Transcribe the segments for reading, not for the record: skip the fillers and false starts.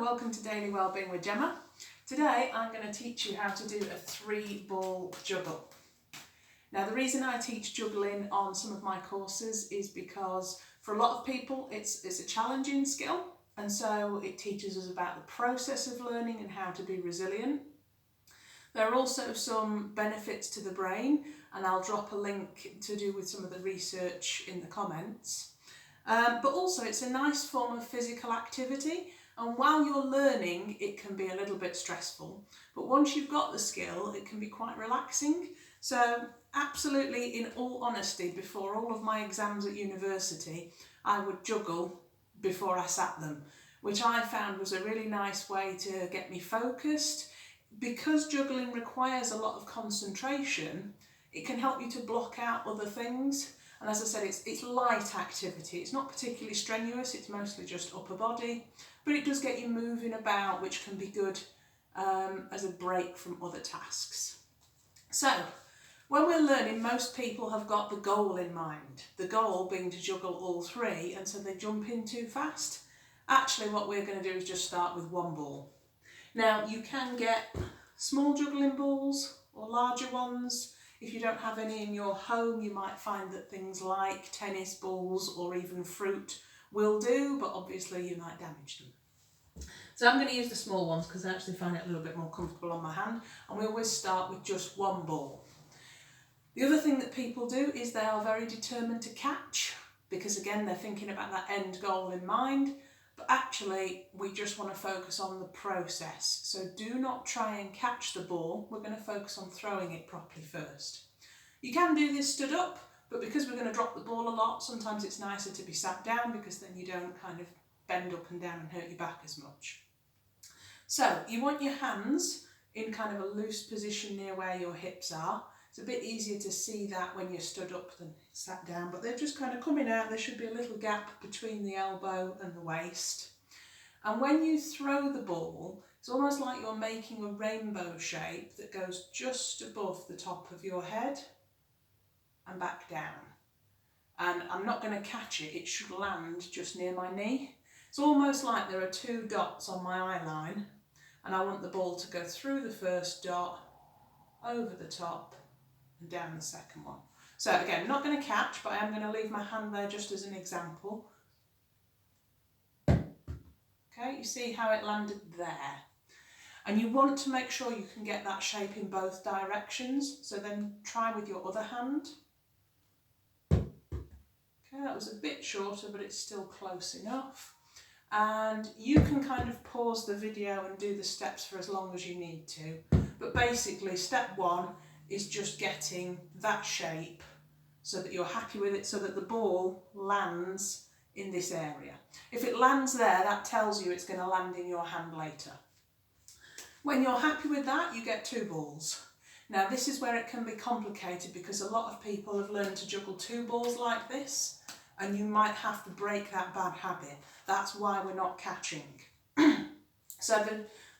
welcome to Daily Wellbeing with Gemma. Today I'm going to teach you how to do a 3-ball juggle. Now the reason I teach juggling on some of my courses is because for a lot of people it's a challenging skill, and so it teaches us about the process of learning and how to be resilient. There are also some benefits to the brain, and I'll drop a link to do with some of the research in the comments. But also it's a nice form of physical activity, and while you're learning it can be a little bit stressful, but once you've got the skill it can be quite relaxing. So absolutely, in all honesty, before all of my exams at university I would juggle before I sat them, which I found was a really nice way to get me focused. Because juggling requires a lot of concentration, it can help you to block out other things. And as I said, it's light activity. It's not particularly strenuous, it's mostly just upper body, but it does get you moving about, which can be good as a break from other tasks. So, when we're learning, most people have got the goal in mind. The goal being to juggle all 3, and so they jump in too fast. Actually, what we're going to do is just start with 1 ball. Now, you can get small juggling balls or larger ones. If you don't have any in your home, you might find that things like tennis balls or even fruit will do, but obviously you might damage them. So I'm going to use the small ones because I actually find it a little bit more comfortable on my hand, and we always start with just 1 ball. The other thing that people do is they are very determined to catch, because again they're thinking about that end goal in mind, but actually we just want to focus on the process. So do not try and catch the ball, we're going to focus on throwing it properly first. You can do this stood up, but because we're going to drop the ball a lot, sometimes it's nicer to be sat down because then you don't kind of bend up and down and hurt your back as much. So you want your hands in kind of a loose position near where your hips are. It's a bit easier to see that when you're stood up than sat down, but they're just kind of coming out. There should be a little gap between the elbow and the waist. And when you throw the ball, it's almost like you're making a rainbow shape that goes just above the top of your head and back down. And I'm not going to catch it, it should land just near my knee. It's almost like there are 2 dots on my eye line, and I want the ball to go through the first dot, over the top, and down the second one. So again, not going to catch, but I am going to leave my hand there just as an example. Okay, you see how it landed there. And you want to make sure you can get that shape in both directions, so then try with your other hand. Okay, that was a bit shorter, but it's still close enough. And you can kind of pause the video and do the steps for as long as you need to. But basically, step 1 is just getting that shape so that you're happy with it, so that the ball lands in this area. If it lands there, that tells you it's going to land in your hand later. When you're happy with that, you get 2 balls. Now this is where it can be complicated, because a lot of people have learned to juggle 2 balls like this, and you might have to break that bad habit. That's why we're not catching. So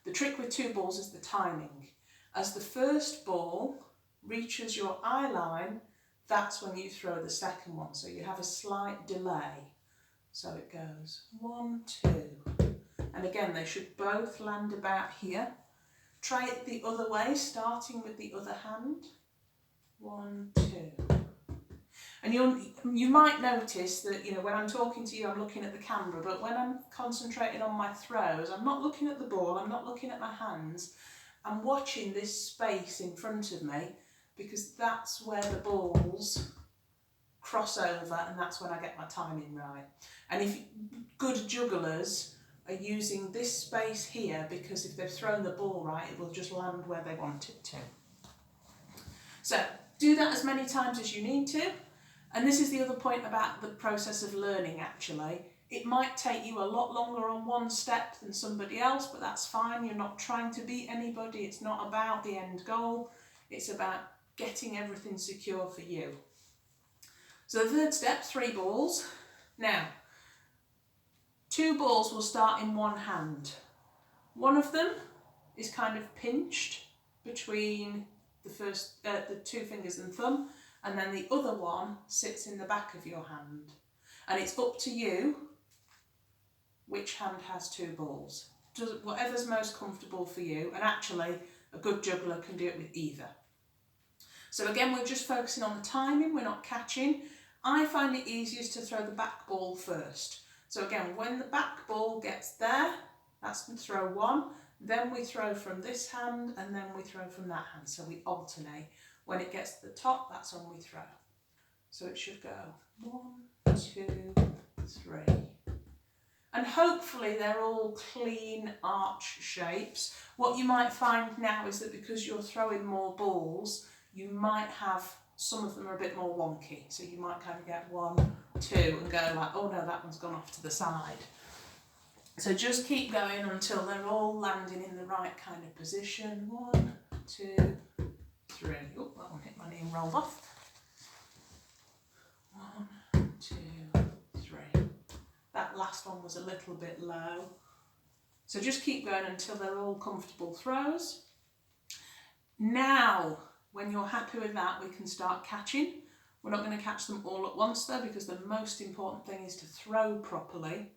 the trick with 2 balls is the timing. As the first ball reaches your eye line, that's when you throw the second one. So you have a slight delay. So it goes 1, 2. And again, they should both land about here. Try it the other way, starting with the other hand. 1, 2. And you might notice that, when I'm talking to you, I'm looking at the camera, but when I'm concentrating on my throws, I'm not looking at the ball, I'm not looking at my hands. I'm watching this space in front of me, because that's where the balls cross over, and that's when I get my timing right. And if good jugglers are using this space here, because if they've thrown the ball right, it will just land where they want it to. So do that as many times as you need to. And this is the other point about the process of learning, actually. It might take you a lot longer on one step than somebody else, but that's fine. You're not trying to beat anybody. It's not about the end goal. It's about getting everything secure for you. So the 3rd step, 3 balls. Now, 2 balls will start in one hand. One of them is kind of pinched between the 2 fingers and thumb, and then the other one sits in the back of your hand. And it's up to you which hand has 2 balls. whatever's most comfortable for you, and actually a good juggler can do it with either. So again, we're just focusing on the timing, we're not catching. I find it easiest to throw the back ball first. So again, when the back ball gets there, that's throw one, then we throw from this hand and then we throw from that hand. So we alternate. When it gets to the top, that's when we throw. So it should go 1, 2, 3. And hopefully they're all clean arch shapes. What you might find now is that because you're throwing more balls, you might have, some of them are a bit more wonky. So you might kind of get 1, 2 and go like, oh no, that one's gone off to the side. So just keep going until they're all landing in the right kind of position. 1, 2, 3. Oh, that one hit my knee and rolled off. 1, 2, 3. That last one was a little bit low. So just keep going until they're all comfortable throws. Now, when you're happy with that, we can start catching. We're not going to catch them all at once though, because the most important thing is to throw properly.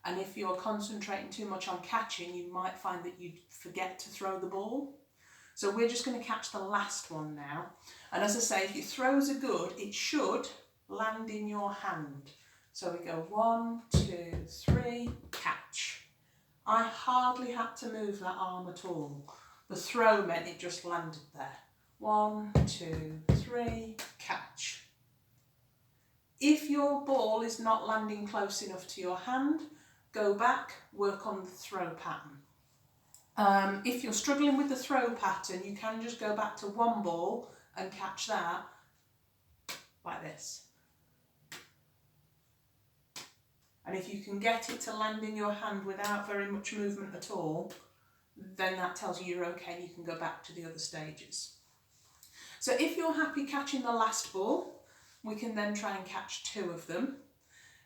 And if you're concentrating too much on catching, you might find that you forget to throw the ball. So we're just going to catch the last one now. And as I say, if your throws are good, it should land in your hand. So we go 1, 2, 3, catch. I hardly had to move that arm at all. The throw meant it just landed there. 1, 2, 3, catch. If your ball is not landing close enough to your hand, go back, work on the throw pattern. If you're struggling with the throw pattern, you can just go back to one ball and catch that like this. And if you can get it to land in your hand without very much movement at all, then that tells you you're okay and you can go back to the other stages. So if you're happy catching the last ball, we can then try and catch 2 of them.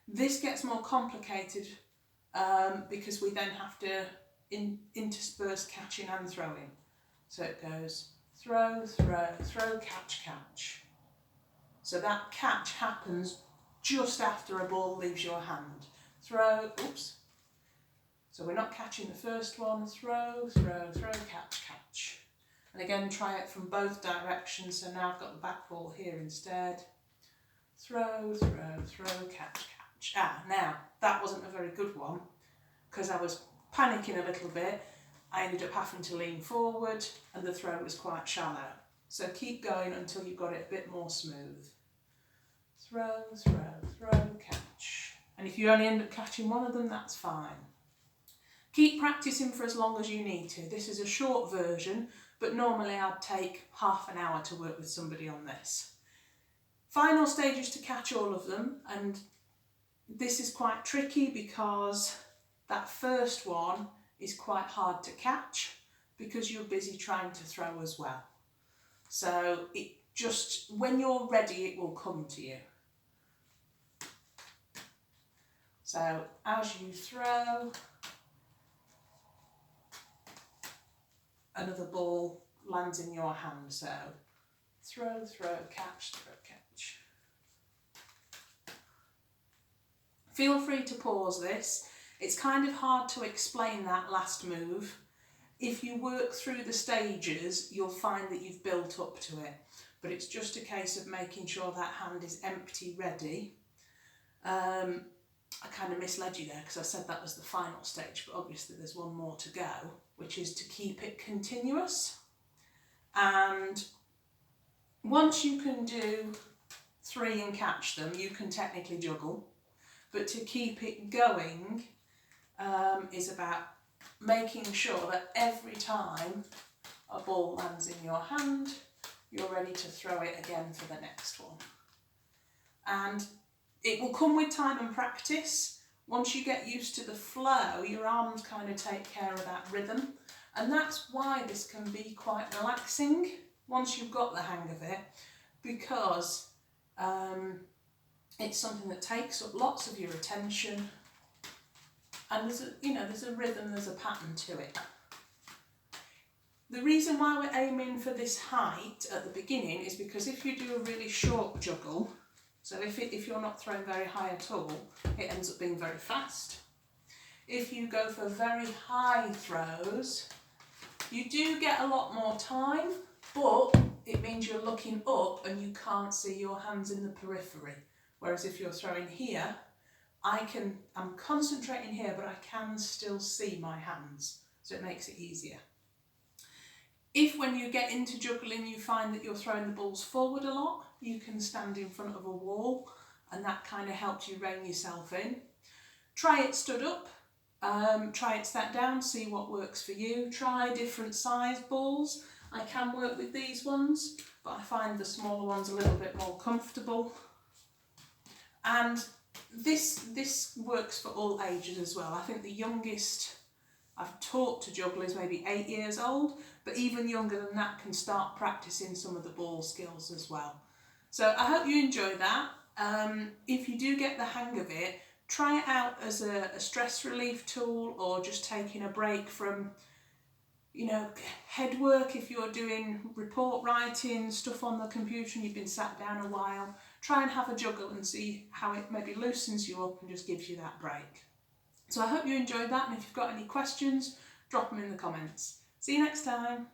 This gets more complicated because we then have to intersperse catching and throwing. So it goes throw, throw, throw, catch, catch. So that catch happens just after a ball leaves your hand. Throw, oops. So we're not catching the first one. Throw, throw, throw, catch, catch. And again, try it from both directions. So now I've got the back ball here instead. Throw, throw, throw, catch, catch. Now that wasn't a very good one because I was panicking a little bit. I ended up having to lean forward and the throw was quite shallow. So keep going until you've got it a bit more smooth. Throw, throw, throw, catch. And if you only end up catching one of them, that's fine. Keep practicing for as long as you need to. This is a short version, but normally I'd take half an hour to work with somebody on this. Final stage is to catch all of them, and this is quite tricky because that first one is quite hard to catch because you're busy trying to throw as well. So it just, when you're ready, it will come to you. So as you throw, another ball lands in your hand. So throw, throw, catch, throw, catch. Feel free to pause this. It's kind of hard to explain that last move. If you work through the stages, you'll find that you've built up to it. But it's just a case of making sure that hand is empty, ready. I kind of misled you there because I said that was the final stage, but obviously there's one more to go, which is to keep it continuous. And once you can do 3 and catch them, you can technically juggle. But to keep it going is about making sure that every time a ball lands in your hand, you're ready to throw it again for the next one. And it will come with time and practice. Once you get used to the flow, your arms kind of take care of that rhythm. And that's why this can be quite relaxing once you've got the hang of it, because it's something that takes up lots of your attention. And there's a rhythm, there's a pattern to it. The reason why we're aiming for this height at the beginning is because if you do a really short juggle, so if you're not throwing very high at all, it ends up being very fast. if you go for very high throws, you do get a lot more time, but it means you're looking up and you can't see your hands in the periphery. Whereas if you're throwing here, I'm concentrating here, but I can still see my hands, so it makes it easier. If when you get into juggling you find that you're throwing the balls forward a lot, you can stand in front of a wall and that kind of helps you rein yourself in. Try it stood up, try it sat down, see what works for you. Try different size balls. I can work with these ones, but I find the smaller ones a little bit more comfortable. And this works for all ages as well. I think the youngest I've taught to juggle is maybe 8 years old, but even younger than that can start practicing some of the ball skills as well. So I hope you enjoy that. If you do get the hang of it, try it out as a stress relief tool, or just taking a break from, you know, head work. If you're doing report writing, stuff on the computer and you've been sat down a while, try and have a juggle and see how it maybe loosens you up and just gives you that break. So I hope you enjoyed that, and if you've got any questions, drop them in the comments. See you next time.